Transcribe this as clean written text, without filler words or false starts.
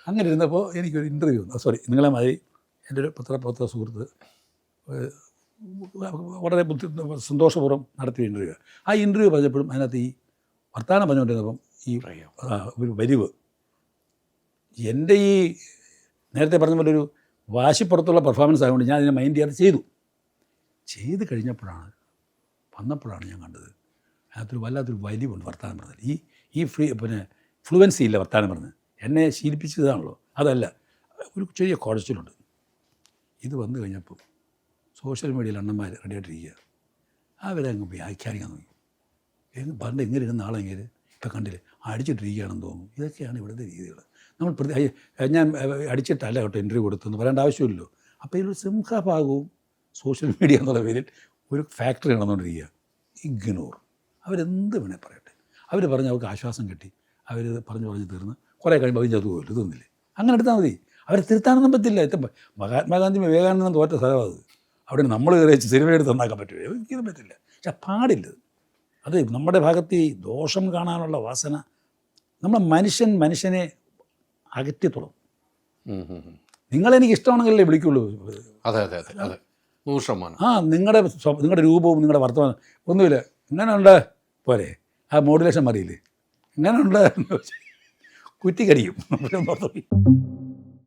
അങ്ങനെ ഇരുന്നപ്പോൾ എനിക്കൊരു ഇൻ്റർവ്യൂ സോറി നിങ്ങളെ മാതിരി എൻ്റെ ഒരു പത്ര സുഹൃത്ത് വളരെ സന്തോഷപൂർവ്വം നടത്തിയ ഇൻ്റർവ്യൂ. ആ ഇൻ്റർവ്യൂ പറഞ്ഞപ്പോഴും അതിനകത്ത് ഈ വർത്തമാനം പറഞ്ഞുകൊണ്ടിരുന്നപ്പം ഈ ഒരു വലിവ് എൻ്റെ ഈ നേരത്തെ പറഞ്ഞ പോലെ ഒരു വാശിപ്പുറത്തുള്ള പെർഫോമൻസ് ആയതുകൊണ്ട് ഞാൻ അതിനെ മൈൻഡ് ചെയ്യാതെ ചെയ്ത് കഴിഞ്ഞപ്പോഴാണ് വന്നപ്പോഴാണ് ഞാൻ കണ്ടത് അതിനകത്തൊരു വല്ലാത്തൊരു വലിവുണ്ട് വർത്തമാനം പറഞ്ഞത്. ഈ ഫ്ലുവൻസി ഇല്ല വർത്തമാനം പറഞ്ഞത്. എന്നെ ശീലിപ്പിച്ചതാണല്ലോ, അതല്ല, ഒരു ചെറിയ കുഴച്ചിലുണ്ട്. ഇത് വന്നു കഴിഞ്ഞപ്പോൾ സോഷ്യൽ മീഡിയയിൽ അണ്ണന്മാർ റെഡിയായിട്ടിരിക്കുക, അവരങ്ങ് വ്യാഖ്യാനിക്കാൻ തുടങ്ങി. പണ്ട് എങ്ങനെ ഇരുന്ന ആളെങ്കിൽ ഇപ്പം കണ്ടില്ലേ അടിച്ചിട്ടിരിക്കുകയാണെന്ന് തോന്നുന്നു. ഇതൊക്കെയാണ് ഇവിടുത്തെ രീതികൾ. നമ്മൾ ഞാൻ അടിച്ചിട്ടല്ല കേട്ടോ ഇൻ്റർവ്യൂ കൊടുത്തെന്ന് പറയേണ്ട ആവശ്യമില്ലല്ലോ. അപ്പോൾ ഇതിലൊരു സിംഹഭാഗവും സോഷ്യൽ മീഡിയ എന്നുള്ള പേരിൽ ഒരു ഫാക്ടറി നടന്നുകൊണ്ടിരിക്കുക. ഇഗ്നോർ. അവരെന്ത് വേണേൽ പറയട്ടെ. അവർ പറഞ്ഞ് അവർക്ക് ആശ്വാസം കിട്ടി, അവർ പറഞ്ഞ് തീർന്ന് കുറേ കഴിയുമ്പോൾ അതിന് അതുപോലും ഇതൊന്നുമില്ലേ. അങ്ങനെ എടുത്താൽ മതി. അവരെ തിരുത്താനൊന്നും പറ്റില്ല. മഹാത്മാഗാന്ധി വിവേകാനന്ദൻ തോറ്റ സ്ഥലമാണ് അത്. അവിടെ നമ്മൾ കയറി വെച്ച് സിനിമയെടുത്ത് നന്നാക്കാൻ പറ്റുമോ? ഒരിക്കലും പറ്റില്ല. പക്ഷെ പാടില്ല. അത് നമ്മുടെ ഭാഗത്ത് ഈ ദോഷം കാണാനുള്ള വാസന നമ്മുടെ മനുഷ്യനെ അകറ്റി തുടങ്ങും. നിങ്ങളെനിക്ക് ഇഷ്ടമാണെങ്കിലല്ലേ വിളിക്കുള്ളൂ. അതെ അതെ അതെ അതെ 100%. നിങ്ങളുടെ രൂപവും നിങ്ങളുടെ വർത്തമാനം ഒന്നുമില്ല. ഇങ്ങനെയുണ്ട് പോരെ, ആ മോഡുലേഷൻ മറിയില്ലേ, ഇങ്ങനെയുണ്ട് കുറ്റിക്കടിക്കും.